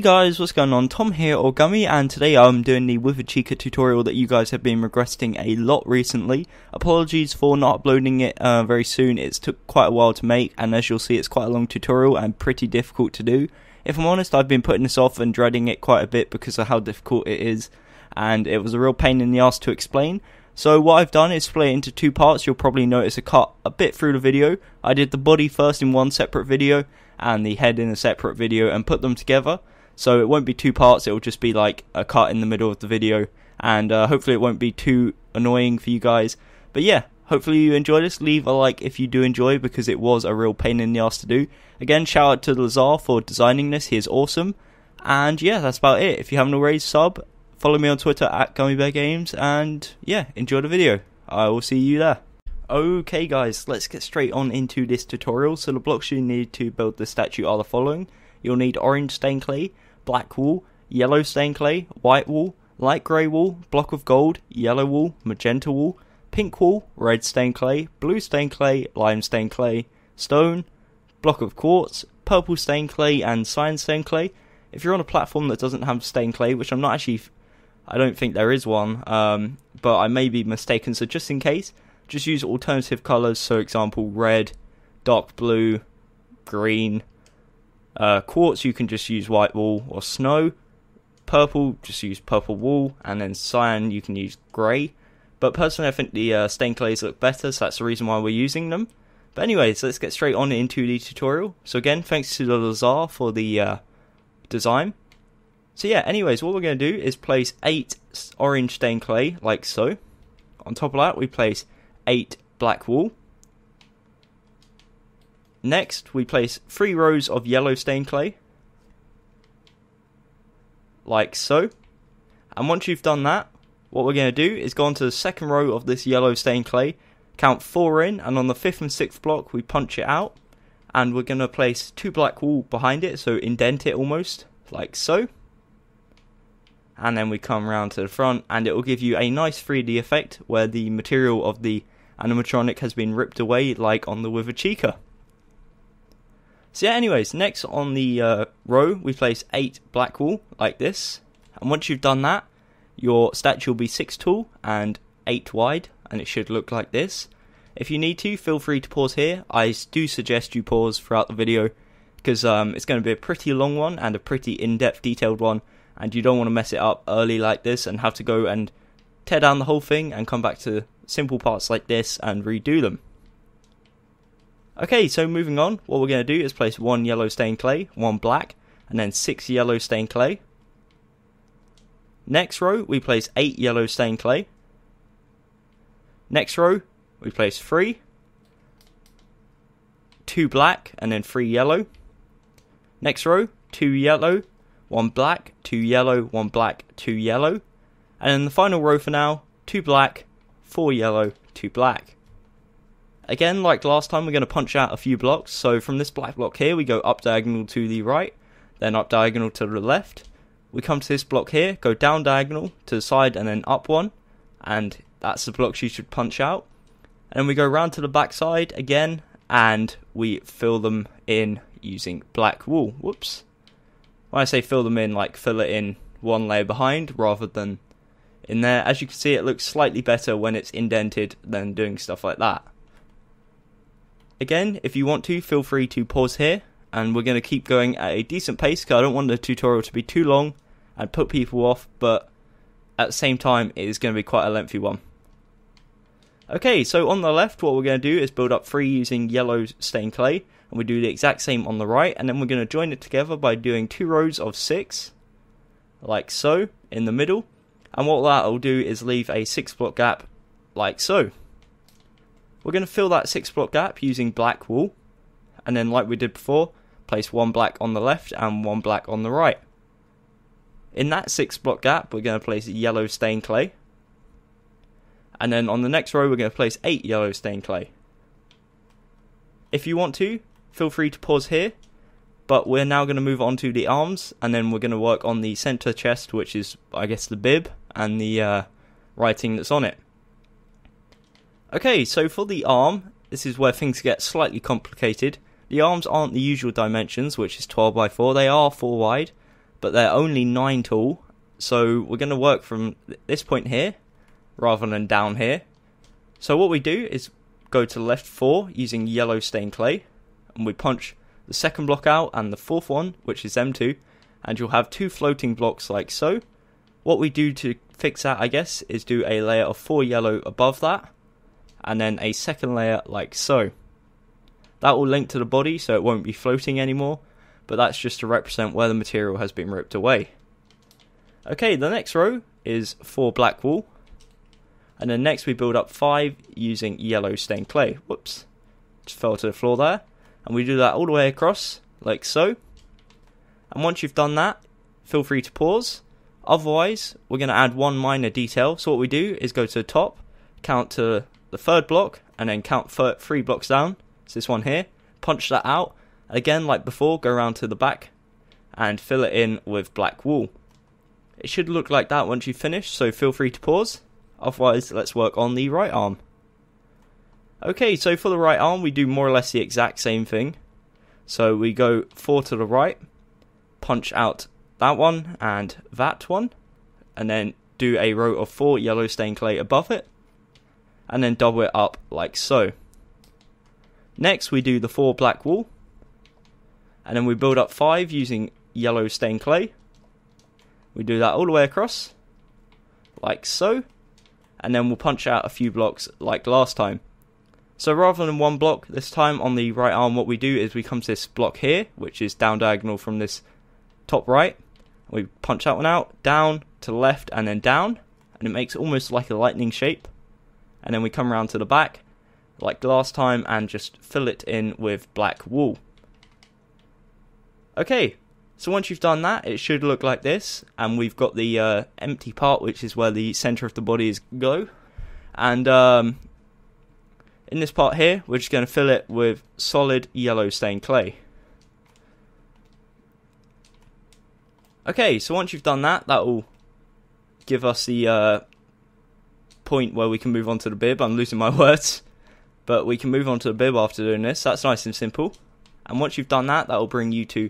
Hey guys, what's going on? Tom here, or Gummy, and today I'm doing the Withered Chica tutorial that you guys have been requesting a lot recently. Apologies for not uploading it very soon. It's took quite a while to make, and as you'll see, it's quite a long tutorial and pretty difficult to do. If I'm honest, I've been putting this off and dreading it quite a bit because of how difficult it is, and it was a real pain in the ass to explain. So what I've done is split it into two parts. You'll probably notice a cut a bit through the video. I did the body first in one separate video, and the head in a separate video, and put them together. So it won't be two parts, it will just be like a cut in the middle of the video, and hopefully it won't be too annoying for you guys. But yeah, hopefully you enjoy this. Leave a like if you do enjoy, because it was a real pain in the ass to do. Again, shout out to Lazar for designing this, he is awesome. And yeah, that's about it. If you haven't already, sub, follow me on Twitter at GummyBearGames, and yeah, enjoy the video. I will see you there. Okay guys, let's get straight on into this tutorial. So the blocks you need to build the statue are the following. You'll need orange stained clay, black wool, yellow stained clay, white wool, light grey wool, block of gold, yellow wool, magenta wool, pink wool, red stained clay, blue stained clay, lime stained clay, stone, block of quartz, purple stained clay, and cyan stained clay. If you're on a platform that doesn't have stained clay, which I don't think there is one, but I may be mistaken, so just in case, just use alternative colours, so example red, dark blue, green. Quartz, you can just use white wool or snow. Purple, just use purple wool. And then cyan, you can use grey. But personally, I think the stained clays look better, so that's the reason why we're using them. But anyways, let's get straight on into the tutorial. So again, thanks to the Lazar for the design. So yeah, anyways, what we're going to do is place 8 orange stained clay, like so. On top of that, we place 8 black wool. Next, we place 3 rows of yellow stained clay, like so. And once you've done that, what we're going to do is go on to the second row of this yellow stained clay, count 4 in, and on the 5th and 6th block, we punch it out. And we're going to place 2 black wool behind it, so indent it almost, like so. And then we come around to the front, and it will give you a nice 3D effect, where the material of the animatronic has been ripped away, like on the Withered Chica. So yeah, anyways, next on the row, we place 8 black wool, like this. And once you've done that, your statue will be 6 tall and 8 wide, and it should look like this. If you need to, feel free to pause here. I do suggest you pause throughout the video, because it's going to be a pretty long one, and a pretty in-depth detailed one, and you don't want to mess it up early like this, and have to go and tear down the whole thing, and come back to simple parts like this, and redo them. Okay, so moving on, what we're going to do is place 1 yellow stained clay, 1 black, and then 6 yellow stained clay. Next row, we place 8 yellow stained clay. Next row, we place 3, 2 black, and then 3 yellow. Next row, 2 yellow, 1 black, 2 yellow, 1 black, 2 yellow. And then the final row for now, 2 black, 4 yellow, 2 black. Again, like last time, we're going to punch out a few blocks. So from this black block here, we go up diagonal to the right, then up diagonal to the left. We come to this block here, go down diagonal to the side, and then up one. And that's the blocks you should punch out. And then we go round to the back side again, and we fill them in using black wool. Whoops. When I say fill them in, like fill it in one layer behind rather than in there. As you can see, it looks slightly better when it's indented than doing stuff like that. Again, if you want to, feel free to pause here, and we're going to keep going at a decent pace, because I don't want the tutorial to be too long and put people off, but at the same time, it is going to be quite a lengthy one. Okay, so on the left, what we're going to do is build up 3 using yellow stained clay, and we do the exact same on the right, and then we're going to join it together by doing 2 rows of 6, like so, in the middle, and what that will do is leave a 6 block gap, like so. We're going to fill that 6 block gap using black wool, and then like we did before, place 1 black on the left and 1 black on the right. In that 6 block gap, we're going to place yellow stained clay, and then on the next row, we're going to place 8 yellow stained clay. If you want to, feel free to pause here, but we're now going to move on to the arms, and then we're going to work on the center chest, which is, I guess, the bib, and the writing that's on it. Okay, so for the arm, this is where things get slightly complicated. The arms aren't the usual dimensions, which is 12 by 4, they are 4 wide, but they're only 9 tall. So we're going to work from this point here rather than down here. So what we do is go to the left 4 using yellow stained clay, and we punch the second block out and the fourth one, which is them 2, and you'll have 2 floating blocks like so. What we do to fix that, I guess, is do a layer of 4 yellow above that, and then a second layer like so. That will link to the body so it won't be floating anymore, but that's just to represent where the material has been ripped away. Okay, the next row is 4 black wool, and then next we build up 5 using yellow stained clay. Whoops, just fell to the floor there. And we do that all the way across, like so. And once you've done that, feel free to pause. Otherwise, we're going to add one minor detail. So what we do is go to the top, count to the 3rd block, and then count 3 blocks down. It's this one here. Punch that out. Again, like before, go around to the back and fill it in with black wool. It should look like that once you've finished, so feel free to pause. Otherwise, let's work on the right arm. Okay, so for the right arm, we do more or less the exact same thing. So we go 4 to the right, punch out that one and that one, and then do a row of 4 yellow stained clay above it, and then double it up like so. Next, we do the 4 black wool, and then we build up 5 using yellow stained clay. We do that all the way across, like so, and then we'll punch out a few blocks like last time. So rather than 1 block, this time on the right arm, what we do is we come to this block here, which is down diagonal from this top right. We punch that one out, down to the left, and then down, and it makes almost like a lightning shape. And then we come around to the back, like last time, and just fill it in with black wool. Okay. So once you've done that, it should look like this, and we've got the empty part, which is where the center of the body is go. And in this part here, we're just going to fill it with solid yellow stained clay. Okay, so once you've done that, that will give us the point where we can move on to the bib. I'm losing my words, but we can move on to the bib after doing this. That's nice and simple. And once you've done that, that will bring you to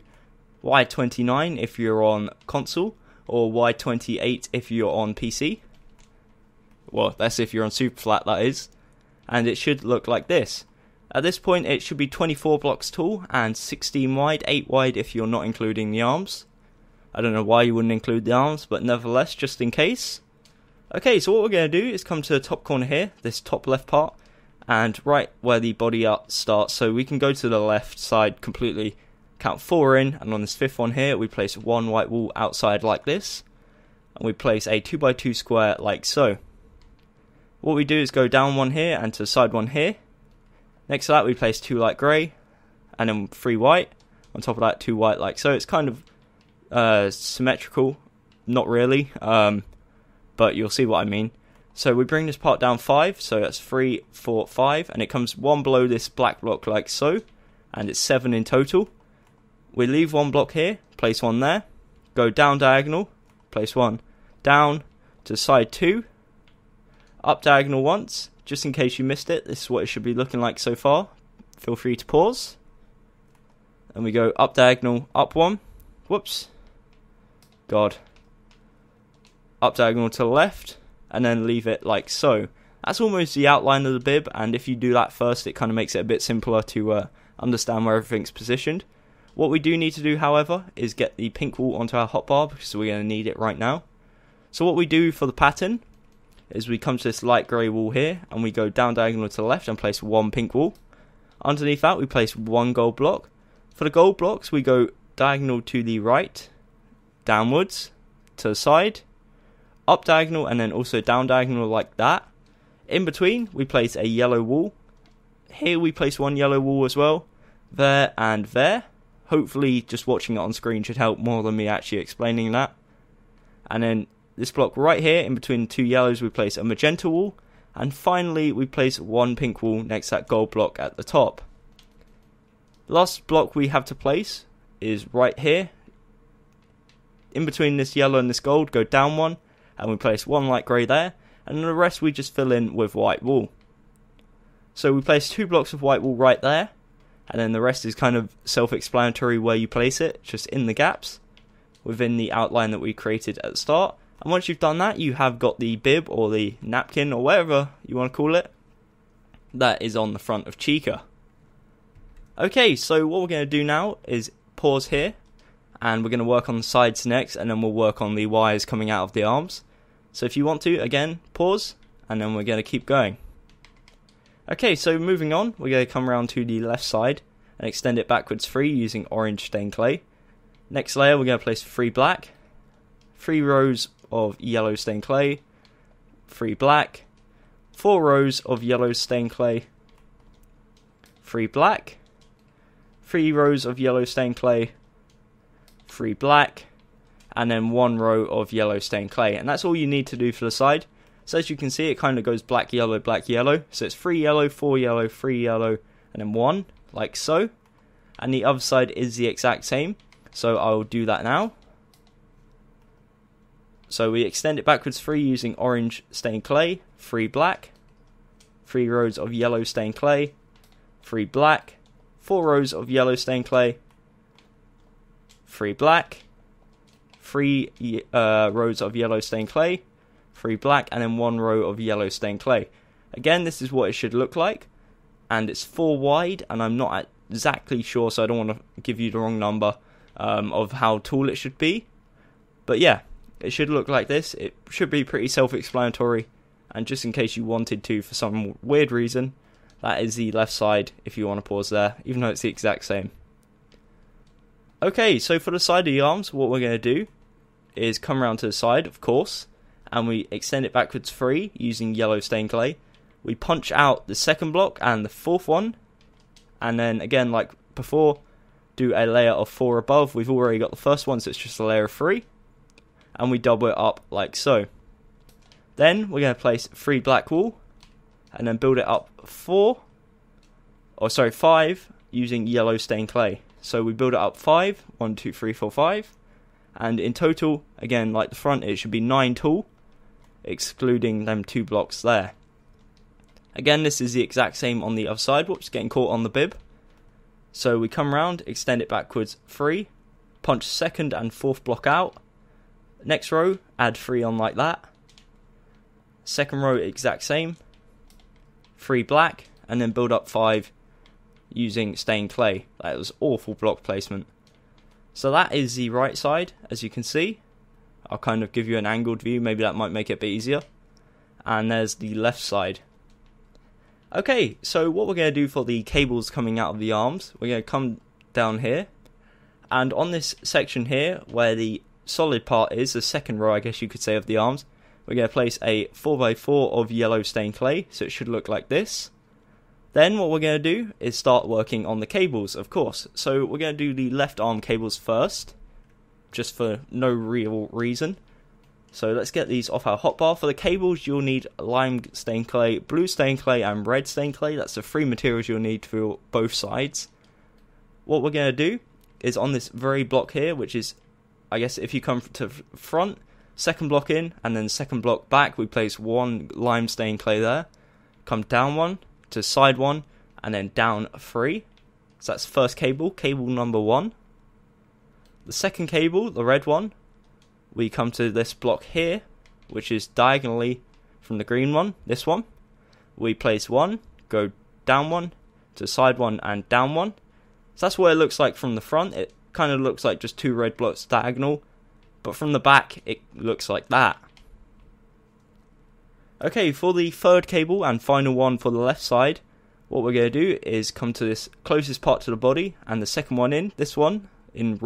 Y29 if you're on console, or Y28 if you're on PC. Well, that's if you're on super flat, that is. And it should look like this. At this point, it should be 24 blocks tall and 16 wide, 8 wide if you're not including the arms. I don't know why you wouldn't include the arms, but nevertheless, just in case. Okay, so what we're going to do is come to the top corner here, this top left part, and right where the body art starts. So we can go to the left side completely, count 4 in, and on this 5th one here, we place 1 white wool outside like this, and we place a 2x2 square like so. What we do is go down 1 here and to the side 1 here. Next to that, we place 2 light grey, and then 3 white. On top of that, 2 white like so. It's kind of symmetrical, not really, but you'll see what I mean. So we bring this part down 5, so that's 3, 4, 5, and it comes 1 below this black block like so, and it's 7 in total. We leave 1 block here, place 1 there, go down diagonal, place 1, down to side 2, up diagonal once, just in case you missed it. This is what it should be looking like so far. Feel free to pause. And we go up diagonal, up 1, whoops, God, up diagonal to the left, and then leave it like so. That's almost the outline of the bib, and if you do that first, it kind of makes it a bit simpler to understand where everything's positioned. What we do need to do, however, is get the pink wool onto our hotbar, because we're going to need it right now. So what we do for the pattern is we come to this light grey wool here, and we go down diagonal to the left and place 1 pink wool. Underneath that, we place 1 gold block. For the gold blocks, we go diagonal to the right, downwards, to the side, up diagonal, and then also down diagonal like that. In between, we place a yellow wool. Here we place 1 yellow wool as well, there and there. Hopefully just watching it on screen should help more than me actually explaining that. And then this block right here, in between 2 yellows, we place a magenta wool. And finally, we place 1 pink wool next to that gold block at the top. The last block we have to place is right here. In between this yellow and this gold, go down 1, and we place 1 light grey there. And then the rest we just fill in with white wool. So we place 2 blocks of white wool right there. And then the rest is kind of self-explanatory where you place it, just in the gaps. within the outline that we created at the start. And once you've done that, you have got the bib or the napkin or whatever you want to call it that is on the front of Chica. Okay, so what we're going to do now is pause here, and we're going to work on the sides next, and then we'll work on the wires coming out of the arms. So if you want to, again, pause, and then we're going to keep going. Okay, so moving on, we're going to come around to the left side and extend it backwards 3 using orange stained clay. Next layer, we're going to place 3 black, 3 rows of yellow stained clay, 3 black, 4 rows of yellow stained clay, 3 black, 3 rows of yellow stained clay, 3 black, and then 1 row of yellow stained clay. And that's all you need to do for the side. So as you can see, it kind of goes black, yellow, black, yellow. So it's 3 yellow, 4 yellow, 3 yellow, and then 1, like so. And the other side is the exact same. So I'll do that now. So we extend it backwards 3 using orange stained clay, 3 black, 3 rows of yellow stained clay, 3 black, 4 rows of yellow stained clay, 3 black, 3 rows of yellow stained clay, 3 black, and then 1 row of yellow stained clay. Again, this is what it should look like, and it's 4 wide, and I'm not exactly sure, so I don't want to give you the wrong number of how tall it should be. But yeah, it should look like this. It should be pretty self-explanatory, and just in case you wanted to for some weird reason, that is the left side if you want to pause there, even though it's the exact same. Okay, so for the side of the arms, what we're going to do is come around to the side, of course, and we extend it backwards 3 using yellow stained clay. We punch out the second block and the fourth one, and then again, like before, do a layer of 4 above. We've already got the first one, so it's just a layer of 3, and we double it up like so. Then we're going to place 3 black wool, and then build it up 5 using yellow stained clay. So we build it up 5, 1, 2, 3, 4, 5, and in total, again, like the front, it should be 9 tall, excluding them 2 blocks there. Again, this is the exact same on the other side. Whoops, getting caught on the bib. So we come around, extend it backwards 3, punch second and fourth block out. Next row, add 3 on like that. Second row, exact same. 3 black, and then build up 5 using stained clay. That was awful block placement. So that is the right side, as you can see. I'll kind of give you an angled view, maybe that might make it a bit easier. And there's the left side. Okay, so what we're going to do for the cables coming out of the arms, we're going to come down here, and on this section here, where the solid part is, the second row I guess you could say of the arms, we're going to place a 4x4 of yellow stained clay, so it should look like this. Then what we're going to do is start working on the cables, of course. So we're going to do the left arm cables first, just for no real reason. So let's get these off our hotbar. For the cables, you'll need lime stained clay, blue stained clay, and red stained clay. That's the 3 materials you'll need for both sides. What we're going to do is on this very block here, which is, I guess if you come to front, second block in, and then second block back, we place 1 lime stained clay there. Come down 1, to side 1, and then down 3. So that's first cable, cable number 1. The second cable, the red one, we come to this block here, which is diagonally from the green one, this one. We place 1, go down 1, to side 1, and down 1. So that's what it looks like from the front. It kind of looks like just 2 red blocks diagonal, but from the back, it looks like that. Okay, for the third cable and final one for the left side, what we're going to do is come to this closest part to the body, and the second one in, this one, in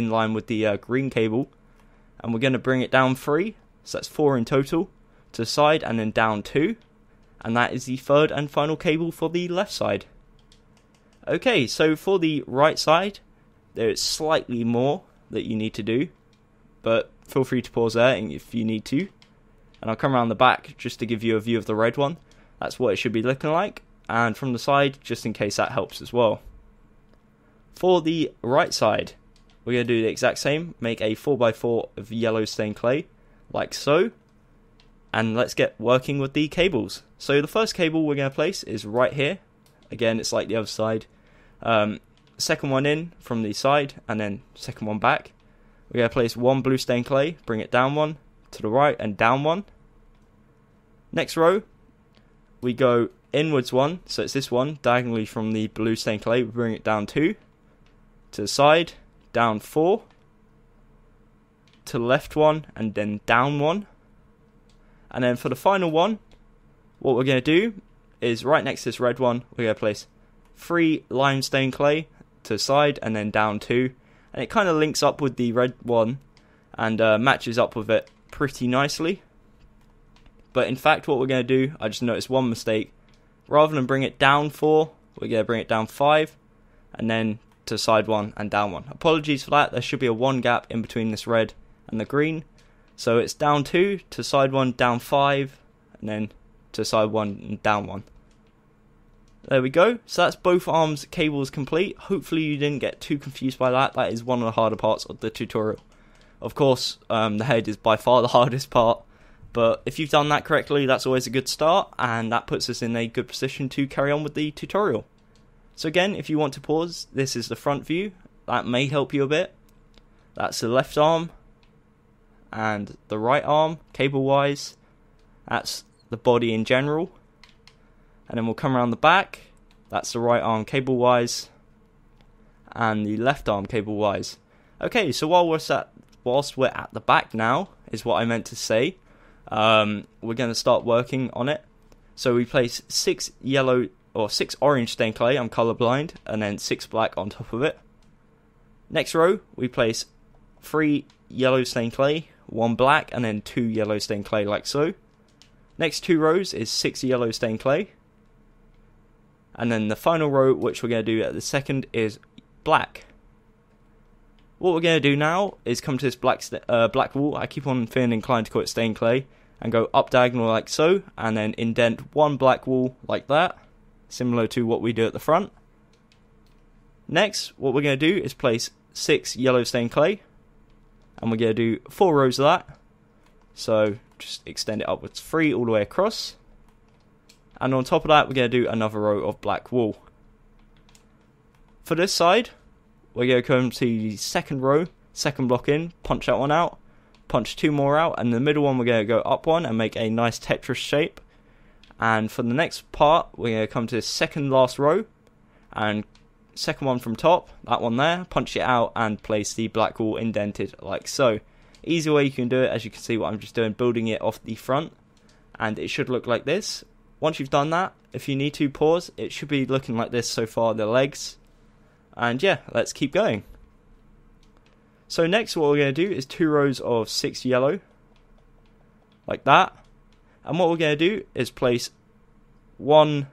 line with the green cable, and we're going to bring it down 3, so that's 4 in total, to the side, and then down 2, and that is the third and final cable for the left side. Okay, so for the right side, there is slightly more that you need to do, but feel free to pause there if you need to. And I'll come around the back just to give you a view of the red one. That's what it should be looking like. And from the side, just in case that helps as well. For the right side, we're going to do the exact same. Make a 4x4 of yellow stained clay, like so. And let's get working with the cables. So the first cable we're going to place is right here. Again, it's like the other side. Second one in from the side, and then second one back. we're going to place one blue stained clay, bring it down one, to the right and down one. Next row, we go inwards one, so it's this one, diagonally from the blue stained clay, we bring it down 2, to the side, down 4, to the left 1, and then down 1. And then for the final one, what we're going to do is right next to this red one, we're going to place 3 lime stained clay to the side, and then down 2. And it kind of links up with the red one, and matches up with it pretty nicely. But in fact, what we're going to do, I just noticed one mistake. Rather than bring it down 4, we're going to bring it down 5, and then to side 1 and down 1. Apologies for that, there should be a 1 gap in between this red and the green. So it's down 2, to side 1, down 5, and then to side 1 and down 1. There we go, so that's both arms cables complete. Hopefully you didn't get too confused by that. That is one of the harder parts of the tutorial. Of course, the head is by far the hardest part. But if you've done that correctly, that's always a good start, and that puts us in a good position to carry on with the tutorial. So again, if you want to pause, this is the front view. That may help you a bit. That's the left arm and the right arm, cable-wise. That's the body in general. And then we'll come around the back. That's the right arm cable-wise and the left arm cable-wise. Okay, so whilst we're at the back now, is what I meant to say. We're going to start working on it. So we place 6 orange stained clay, I'm colorblind, and then 6 black on top of it. Next row, we place 3 yellow stained clay, 1 black, and then 2 yellow stained clay like so. Next 2 rows is 6 yellow stained clay. And then the final row, which we're going to do at the second, is black. What we're going to do now is come to this black wall. I keep on feeling inclined to call it stained clay, and go up diagonal like so, and then indent 1 black wall like that, similar to what we do at the front. Next, what we're going to do is place 6 yellow stained clay, and we're going to do 4 rows of that. So just extend it upwards 3 all the way across, and on top of that we're going to do another row of black wool. For this side, we're going to come to the second row, second block in, punch that one out, punch 2 more out, and the middle one we're going to go up 1 and make a nice Tetris shape. And for the next part, we're going to come to the second last row, and second one from top, that one there, punch it out and place the black wool indented like so. Easy way you can do it, as you can see what I'm just doing, building it off the front, and it should look like this. Once you've done that, if you need to pause, it should be looking like this so far, the legs. And yeah, let's keep going. So next what we're going to do is 2 rows of 6 yellow, like that. And what we're going to do is place 1,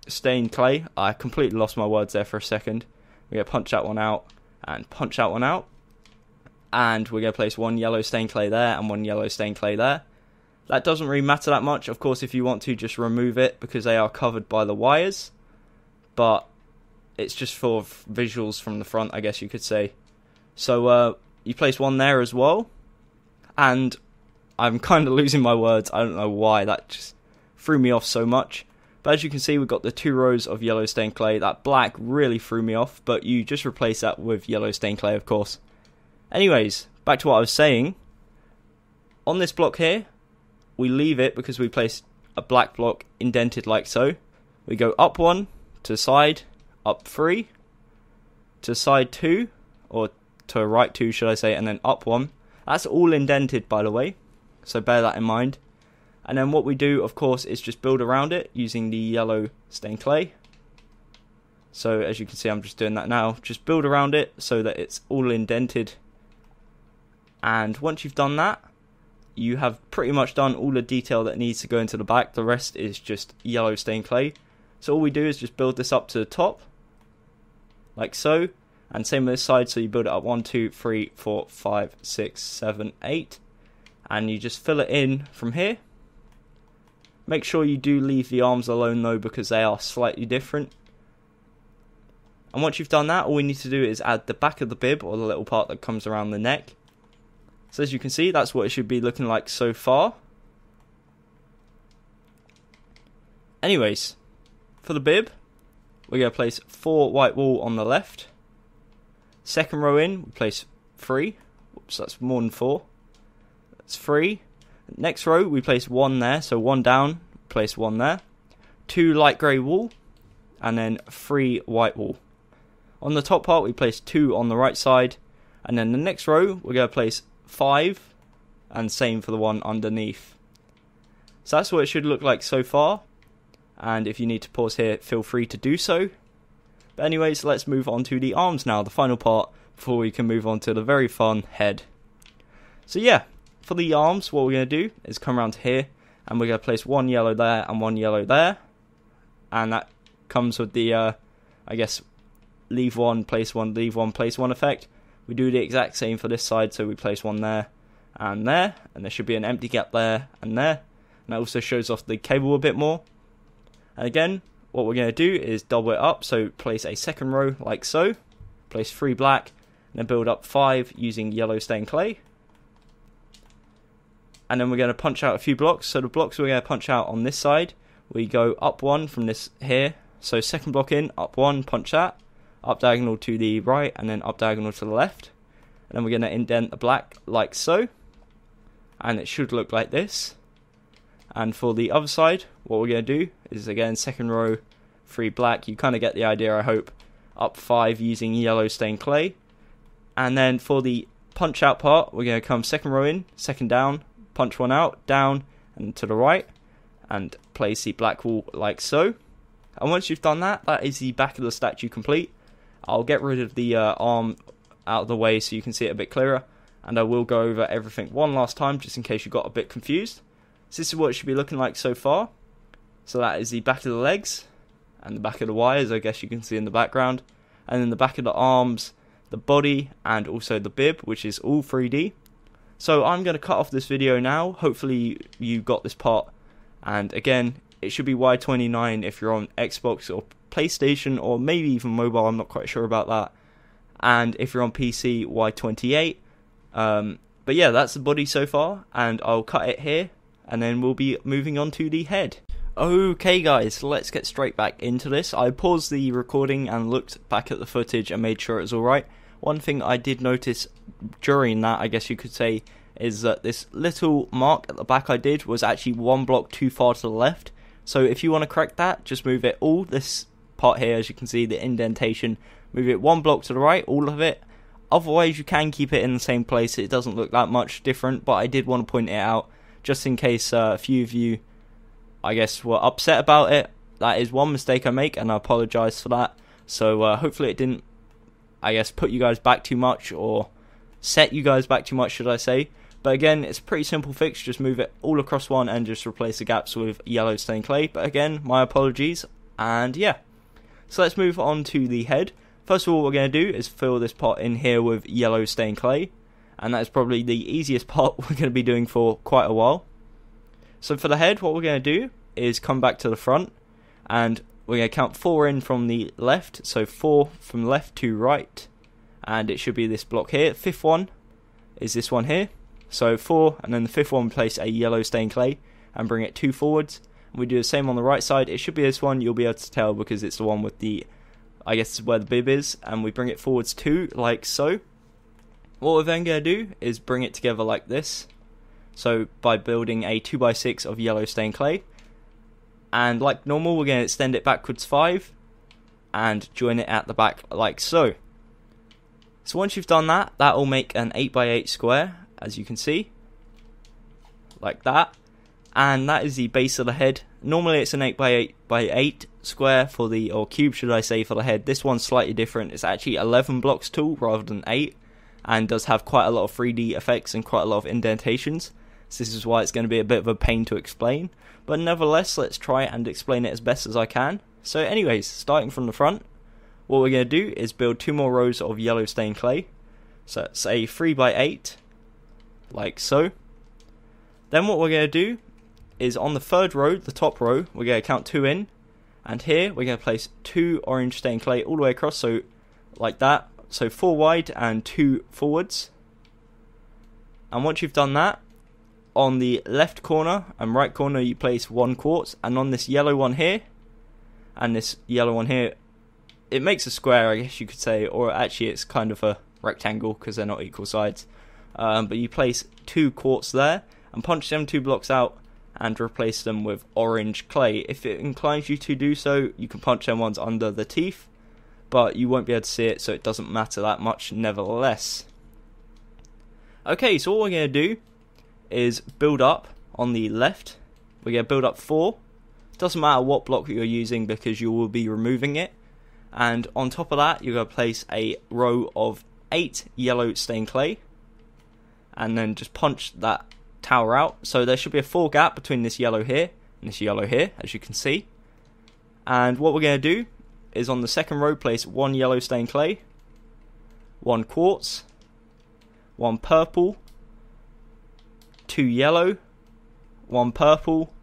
stained clay. I completely lost my words there for a second. We're going to punch that one out and punch that one out. And we're going to place 1 yellow stained clay there and 1 yellow stained clay there. That doesn't really matter that much. Of course, if you want to, just remove it because they are covered by the wires. But it's just for visuals from the front, I guess you could say. So you place 1 there as well. And I'm kind of losing my words. I don't know why. That just threw me off so much. But as you can see, we've got the 2 rows of yellow stained clay. That black really threw me off. But you just replace that with yellow stained clay, of course. Anyways, back to what I was saying. On this block here, we leave it because we place a black block indented like so. We go up 1 to the side, up 3 to side 2, or to right 2 should I say, and then up 1. That's all indented, by the way, so bear that in mind. And then what we do, of course, is just build around it using the yellow stained clay. So as you can see, I'm just doing that now. Just build around it so that it's all indented. And once you've done that, you have pretty much done all the detail that needs to go into the back. The rest is just yellow stained clay. So all we do is just build this up to the top, like so. And same with this side, so you build it up 1, 2, 3, 4, 5, 6, 7, 8. And you just fill it in from here. Make sure you do leave the arms alone though, because they are slightly different. And once you've done that, all we need to do is add the back of the bib, or the little part that comes around the neck. So as you can see, that's what it should be looking like so far. Anyways, For the bib, we're going to place 4 white wool on the left. Second row in, we place 3. Whoops, that's more than 4. That's 3. Next row, we place 1 there, so 1 down, place 1 there. 2 light grey wool, and then 3 white wool. On the top part, we place 2 on the right side, and then the next row, we're going to place 5, and same for the one underneath. So that's what it should look like so far, and if you need to pause here, feel free to do so. But anyways, let's move on to the arms now, the final part, before we can move on to the very fun head. So yeah, for the arms, what we're going to do is come around here, and we're going to place 1 yellow there and 1 yellow there. And that comes with the, I guess, leave 1, place 1, leave 1, place 1 effect. We do the exact same for this side, so we place 1 there, and there should be an empty gap there and there. And that also shows off the cable a bit more. And again, what we're going to do is double it up, so place a second row like so, place 3 black, and then build up 5 using yellow stained clay. And then we're going to punch out a few blocks. So the blocks we're going to punch out on this side, we go up 1 from this here. So second block in, up 1, punch that, up diagonal to the right, and then up diagonal to the left. And then we're going to indent the black like so. And it should look like this. And for the other side, what we're going to do is, again, second row, 3 black. You kind of get the idea, I hope. Up 5 using yellow stained clay. And then for the punch out part, we're going to come second row in, second down, punch 1 out, down, and to the right. And place the black wool like so. And once you've done that, that is the back of the statue complete. I'll get rid of the arm out of the way so you can see it a bit clearer. And I will go over everything one last time, just in case you got a bit confused. So this is what it should be looking like so far. So that is the back of the legs, and the back of the wires, I guess you can see in the background. And then the back of the arms, the body, and also the bib, which is all 3D. So I'm going to cut off this video now. Hopefully you got this part. And again, it should be Y29 if you're on Xbox or PlayStation, or maybe even mobile, I'm not quite sure about that. And if you're on PC, Y28. But yeah, that's the body so far, and I'll cut it here, and then we'll be moving on to the head. Okay guys, let's get straight back into this. I paused the recording and looked back at the footage and made sure it was alright. One thing I did notice during that, I guess you could say, is that this little mark at the back I did was actually 1 block too far to the left. So if you want to correct that, just move it all, this part here, as you can see, the indentation, move it 1 block to the right, all of it. Otherwise you can keep it in the same place, it doesn't look that much different, but I did want to point it out, just in case a few of you, I guess, were upset about it. That is one mistake I make, and I apologise for that. So hopefully it didn't, I guess, put you guys back too much, or set you guys back too much, should I say. But again, it's a pretty simple fix, just move it all across one and just replace the gaps with yellow stained clay. But again, my apologies, and yeah. So let's move on to the head. First of all, what we're going to do is fill this part in here with yellow stained clay, and that is probably the easiest part we're going to be doing for quite a while. So for the head, what we're going to do is come back to the front, and we're going to count 4 in from the left, so 4 from left to right, and it should be this block here. 5th one is this one here, so 4, and then the 5th one, place a yellow stained clay and bring it 2 forwards. And we do the same on the right side. It should be this one, you'll be able to tell because it's the one with the, I guess, where the bib is, and we bring it forwards 2, like so. What we're then going to do is bring it together like this, so by building a 2x6 of yellow stained clay, and like normal we're going to extend it backwards 5 and join it at the back like so. So once you've done that, that will make an 8x8 square, as you can see, like that, and that is the base of the head. Normally it's an 8x8 square for the, or cube should I say, for the head. This one's slightly different, it's actually 11 blocks tall rather than 8, and does have quite a lot of 3D effects and quite a lot of indentations. So this is why it's going to be a bit of a pain to explain, but nevertheless, let's try and explain it as best as I can. So anyways, starting from the front, what we're going to do is build 2 more rows of yellow stained clay. So it's a 3x8, like so. Then what we're going to do is on the 3rd row, the top row, we're going to count 2 in, and here we're going to place 2 orange stained clay all the way across, so like that, so 4 wide and 2 forwards. And once you've done that, on the left corner and right corner you place 1 quartz, and on this yellow one here, and this yellow one here, it makes a square, I guess you could say, or actually it's kind of a rectangle because they're not equal sides. But you place 2 quartz there and punch them 2 blocks out and replace them with orange clay. If it inclines you to do so, you can punch them ones under the teeth, but you won't be able to see it, so it doesn't matter that much nevertheless. Okay, so what we're going to do is build up on the left. We're going to build up 4. Doesn't matter what block you're using because you will be removing it. And on top of that, you're going to place a row of 8 yellow stained clay, and then just punch that tower out. So there should be a 4 gap between this yellow here and this yellow here, as you can see. And what we're going to do is on the second row place 1 yellow stained clay, 1 quartz, 1 purple, 2 yellow, 1 purple,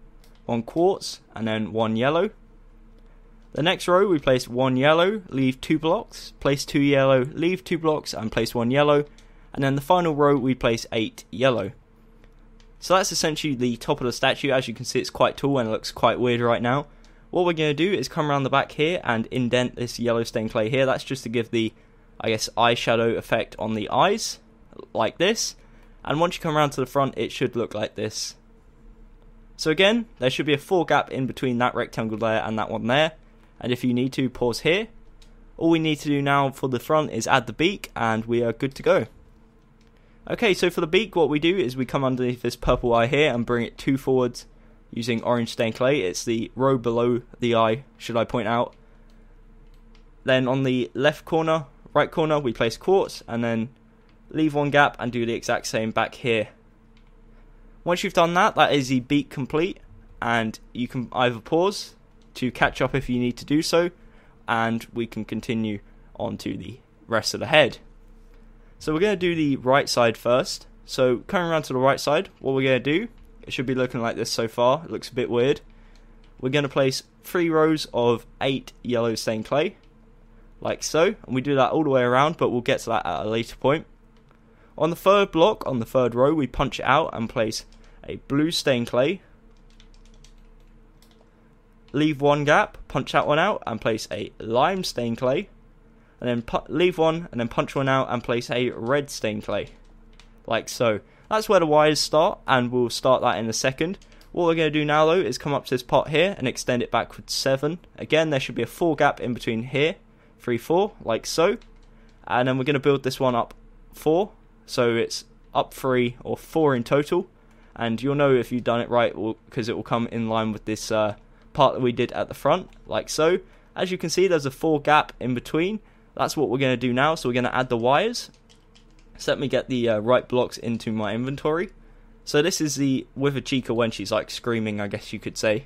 1 quartz, and then 1 yellow. The next row we place 1 yellow, leave 2 blocks, place 2 yellow, leave 2 blocks, and place 1 yellow. And then the final row we place 8 yellow. So that's essentially the top of the statue. As you can see, it's quite tall and it looks quite weird right now. What we're going to do is come around the back here and indent this yellow stained clay here. That's just to give the, I guess, eyeshadow effect on the eyes, like this. And once you come around to the front, it should look like this. So again, there should be a 4 gap in between that rectangle there and that one there. And if you need to, pause here. All we need to do now for the front is add the beak, and we are good to go. Okay, so for the beak, what we do is we come underneath this purple eye here and bring it 2 forwards using orange stained clay. It's the row below the eye, should I point out. Then on the left corner, right corner, we place quartz, and then leave 1 gap and do the exact same back here. Once you've done that, that is the beak complete, and you can either pause to catch up if you need to do so, and we can continue on to the rest of the head. So we're going to do the right side first. So coming around to the right side, what we're going to do, it should be looking like this so far. It looks a bit weird. We're going to place 3 rows of 8 yellow stained clay, like so. And we do that all the way around, but we'll get to that at a later point. On the third block, on the third row, we punch it out and place a blue stained clay. Leave 1 gap, punch that one out, and place a lime stained clay. And then leave 1 and then punch 1 out and place a red stained clay, like so. That's where the wires start, and we'll start that in a second. What we're going to do now though is come up to this pot here and extend it backwards 7. Again, there should be a 4 gap in between here, 3, 4, like so. And then we're going to build this one up 4, so it's up 3 or 4 in total. And you'll know if you've done it right because it will come in line with this part that we did at the front, like so. As you can see, there's a 4 gap in between. That's what we're going to do now. So we're going to add the wires. So let me get the right blocks into my inventory. So this is the Withered Chica when she's like screaming, I guess you could say.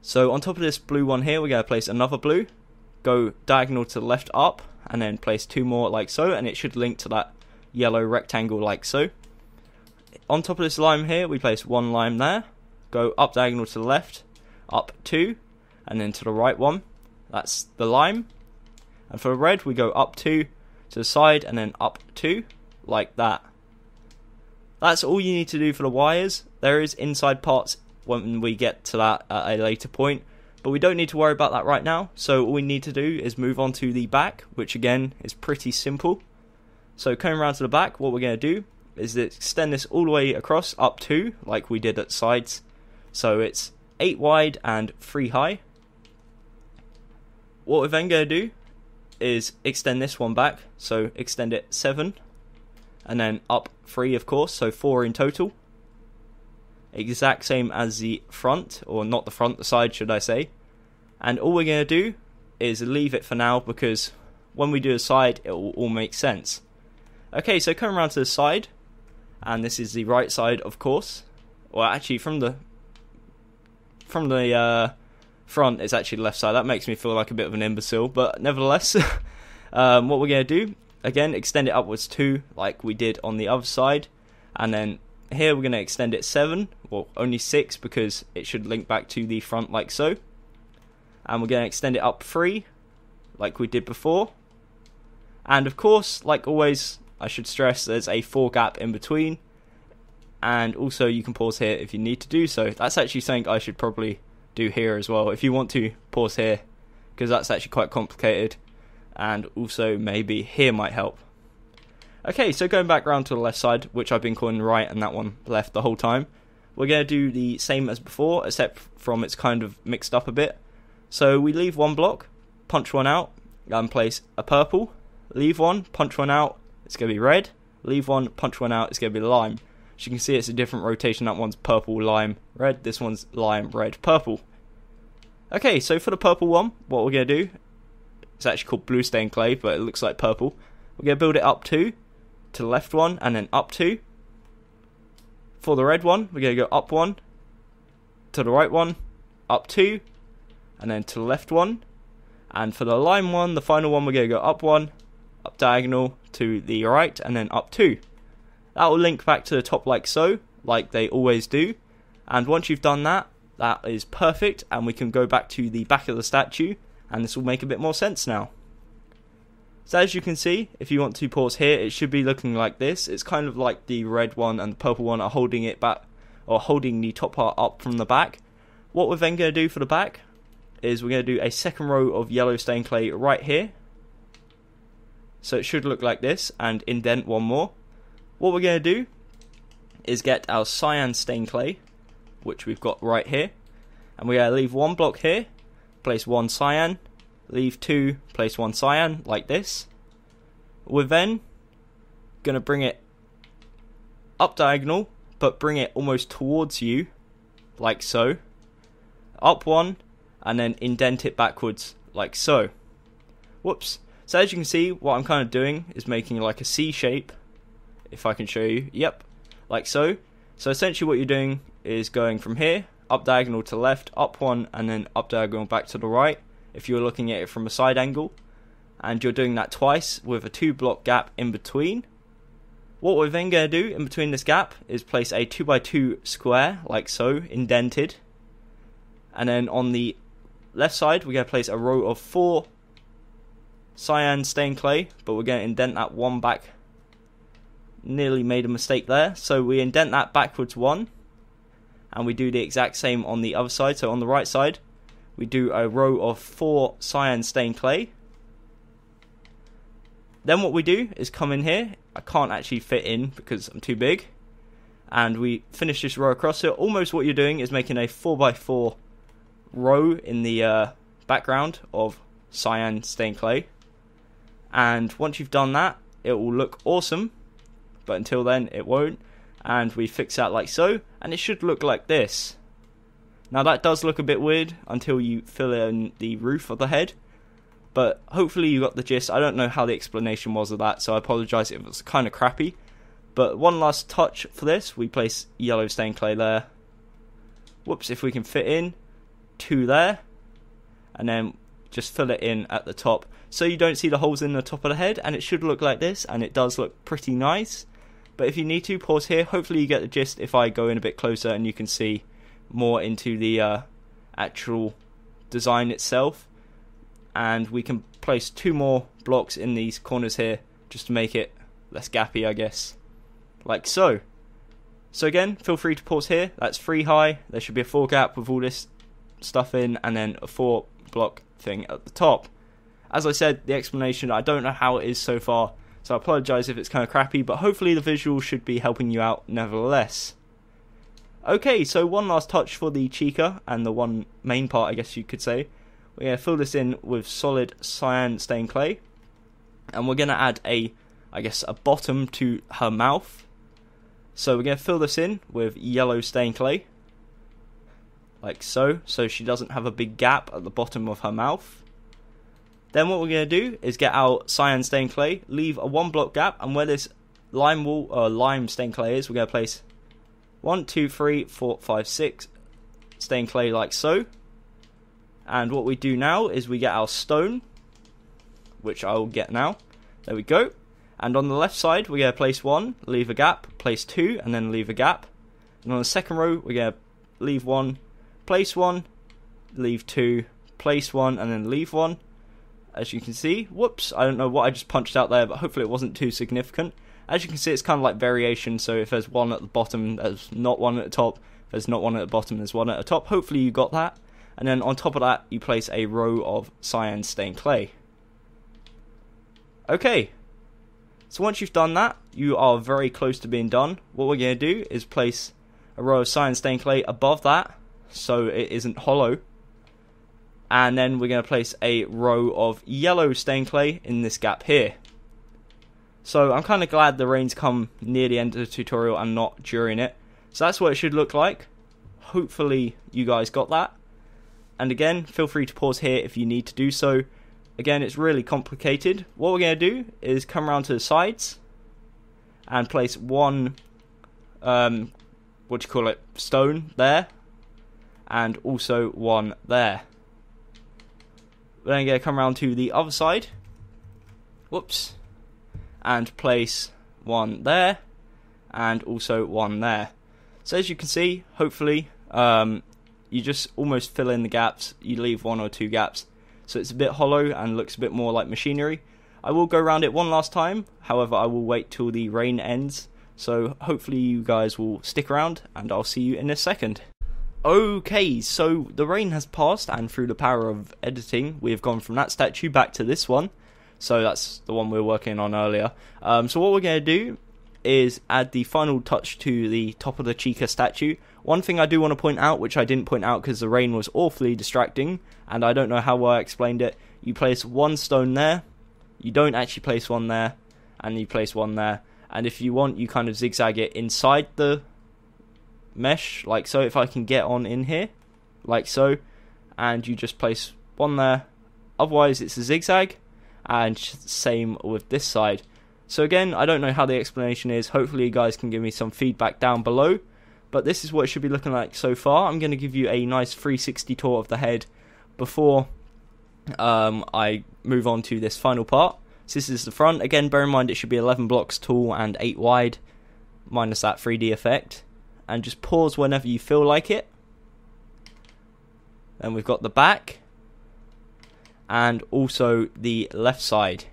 So on top of this blue one here, we're going to place another blue. Go diagonal to the left up, and then place 2 more like so, and it should link to that yellow rectangle like so. On top of this lime here, we place 1 lime there. Go up diagonal to the left, up 2, and then to the right 1. That's the lime. And for the red, we go up 2 to the side and then up 2, like that. That's all you need to do for the wires. There is inside parts when we get to that at a later point, but we don't need to worry about that right now. So all we need to do is move on to the back, which again is pretty simple. So coming around to the back, what we're going to do is extend this all the way across up 2, like we did at the sides. So it's 8 wide and 3 high. What we're then going to do is extend this one back, so extend it 7 and then up 3 of course, so 4 in total. Exact same as the front, or not the front, the side should I say. And all we're going to do is leave it for now because when we do a side it will all make sense. Okay, so come around to the side, and this is the right side of course. Well actually from the front it's actually the left side. That makes me feel like a bit of an imbecile, but nevertheless what we're going to do, again, extend it upwards 2 like we did on the other side, and then here we're going to extend it 7, well only 6 because it should link back to the front like so, and we're going to extend it up 3 like we did before. And of course, like always, I should stress there's a 4 gap in between, and also you can pause here if you need to do so. That's actually something I should probably do here as well. If you want to pause here, because that's actually quite complicated, and also maybe here might help. Okay, so going back round to the left side, which I've been calling right and that one left the whole time, we're going to do the same as before, except from it's kind of mixed up a bit. So we leave one block, punch one out, and place a purple, leave one, punch one out, it's going to be red, leave one, punch one out, it's going to be lime. As you can see, it's a different rotation. That one's purple, lime, red. This one's lime, red, purple. Okay, so for the purple one, what we're going to do, it's actually called blue stained clay, but it looks like purple. We're going to build it up two, to the left one, and then up two. For the red one, we're going to go up one, to the right one, up two, and then to the left one. And for the lime one, the final one, we're going to go up one, up diagonal to the right, and then up two. That will link back to the top like so, like they always do. And once you've done that, that is perfect, and we can go back to the back of the statue, and this will make a bit more sense now. So as you can see, if you want to pause here, it should be looking like this. It's kind of like the red one and the purple one are holding it back, or holding the top part up from the back. What we're then going to do for the back is we're going to do a second row of yellow stained clay right here. So it should look like this, and indent one more. What we're going to do is get our cyan stained clay, which we've got right here, and we're going to leave one block here, place one cyan, leave two, place one cyan, like this. We're then going to bring it up diagonal, but bring it almost towards you, like so. Up one, and then indent it backwards, like so. Whoops. So as you can see, what I'm kind of doing is making like a C shape, if I can show you. Yep, like so. So essentially what you're doing is going from here, up diagonal to the left, up one, and then up diagonal back to the right, if you're looking at it from a side angle. And you're doing that twice with a 2-block gap in between. What we're then going to do in between this gap is place a 2x2 square, like so, indented. And then on the left side, we're going to place a row of 4 cyan stained clay, but we're going to indent that one back. Nearly made a mistake there. So we indent that backwards one, and we do the exact same on the other side. So on the right side, we do a row of 4 cyan stained clay. Then what we do is come in here. I can't actually fit in because I'm too big. And we finish this row across. So almost what you're doing is making a 4x4 row in the background of cyan stained clay. And once you've done that, it will look awesome. But until then, it won't. And we fix that like so. And it should look like this. Now that does look a bit weird until you fill in the roof of the head. But hopefully you got the gist. I don't know how the explanation was of that, so I apologise if it was kind of crappy. But one last touch for this, we place yellow stained clay there. Whoops, if we can fit in 2 there. And then just fill it in at the top, so you don't see the holes in the top of the head, and it should look like this, and it does look pretty nice. But if you need to, pause here. Hopefully you get the gist if I go in a bit closer and you can see more into the actual design itself. And we can place 2 more blocks in these corners here just to make it less gappy, I guess, like so. So again, feel free to pause here. That's 3 high. There should be a 4 gap with all this stuff in, and then a 4 block thing at the top. As I said, the explanation, I don't know how it is so far, so I apologise if it's kind of crappy, but hopefully the visual should be helping you out nevertheless. Okay, so one last touch for the chika, and the one main part, I guess you could say. We're going to fill this in with solid cyan stained clay, and we're going to add a bottom to her mouth. So we're going to fill this in with yellow stained clay, like so she doesn't have a big gap at the bottom of her mouth. Then what we're going to do is get our cyan stained clay, leave a 1-block gap, and where this lime stained clay is, we're going to place 1, 2, 3, 4, 5, 6 stained clay like so. And what we do now is we get our stone, which I will get now. There we go. And on the left side, we're going to place 1, leave a gap, place 2, and then leave a gap. And on the second row, we're going to leave 1, place 1, leave 2, place 1, and then leave 1. As you can see, whoops, I don't know what I just punched out there, but hopefully it wasn't too significant. As you can see, it's kind of like variation, so if there's 1 at the bottom, there's not 1 at the top. If there's not 1 at the bottom, there's 1 at the top. Hopefully you got that. and then on top of that you place a row of cyan stained clay. Okay, so once you've done that, you are very close to being done. What we're going to do is place a row of cyan stained clay above that so it isn't hollow, and then we're going to place a row of yellow stained clay in this gap here. So I'm kind of glad the rain's come near the end of the tutorial and not during it. So that's what it should look like. Hopefully you guys got that. And again, feel free to pause here if you need to do so. Again, it's really complicated. What we're going to do is come around to the sides and place one, stone there, and also one there. We're then going to come around to the other side, whoops, and place one there, and also one there. So as you can see, hopefully, you just almost fill in the gaps, you leave one or two gaps, so it's a bit hollow and looks a bit more like machinery. I will go around it one last time, however I will wait till the rain ends, so hopefully you guys will stick around and I'll see you in a second. Okay, so the rain has passed and through the power of editing we have gone from that statue back to this one, so that's the one we were working on earlier. So what we're going to do is add the final touch to the top of the Chica statue. One thing I do want to point out, which I didn't point out because the rain was awfully distracting and I don't know how well I explained it, you place one stone there, you don't actually place one there, and you place one there, and if you want you kind of zigzag it inside the mesh, like so. If I can get on in here, like so, and you just place one there, otherwise it's a zigzag, and same with this side. So again, I don't know how the explanation is, hopefully you guys can give me some feedback down below, but this is what it should be looking like so far. I'm going to give you a nice 360 tour of the head before I move on to this final part. So this is the front. Again, bear in mind it should be 11 blocks tall and 8 wide, minus that 3D effect. And just pause whenever you feel like it. Then we've got the back, and also the left side.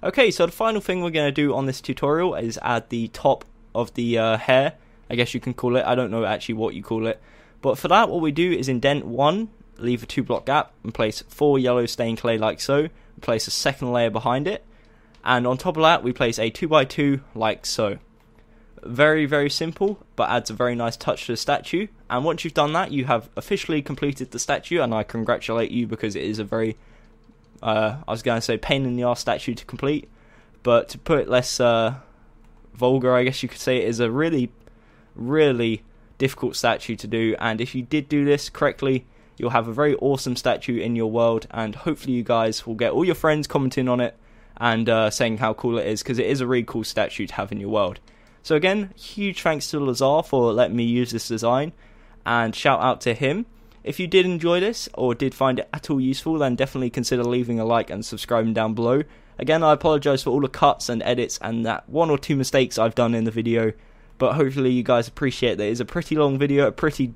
Okay, so the final thing we're going to do on this tutorial is add the top of the hair, I guess you can call it. I don't know actually what you call it. But for that, what we do is indent one, leave a 2-block gap, and place 4 yellow stained clay like so. Place a second layer behind it, and on top of that we place a 2x2 like so. Very, very simple, but adds a very nice touch to the statue. And once you've done that, you have officially completed the statue, and I congratulate you because it is a very, I was going to say pain in the arse statue to complete, but to put it less vulgar, I guess you could say, it is a really, really difficult statue to do. And if you did do this correctly, you'll have a very awesome statue in your world, and hopefully you guys will get all your friends commenting on it and saying how cool it is, because it is a really cool statue to have in your world. So again, huge thanks to Lazar for letting me use this design, and shout out to him. If you did enjoy this, or did find it at all useful, then definitely consider leaving a like and subscribing down below. Again, I apologise for all the cuts and edits and that 1 or 2 mistakes I've done in the video, but hopefully you guys appreciate that it is a pretty long video, a pretty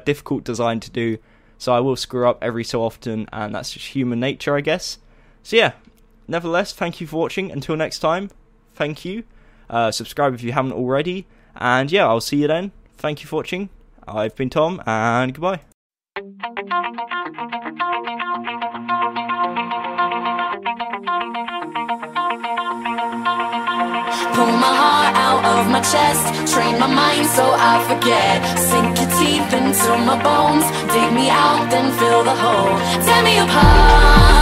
difficult design to do, so I will screw up every so often, and that's just human nature, I guess. So yeah, nevertheless, thank you for watching. Until next time, thank you. Subscribe if you haven't already, and yeah, I'll see you then. Thank you for watching. I've been Tom, and goodbye. Pull my heart out of my chest, train my mind so I forget. Sink your teeth into my bones, dig me out, then fill the hole. Tear me apart.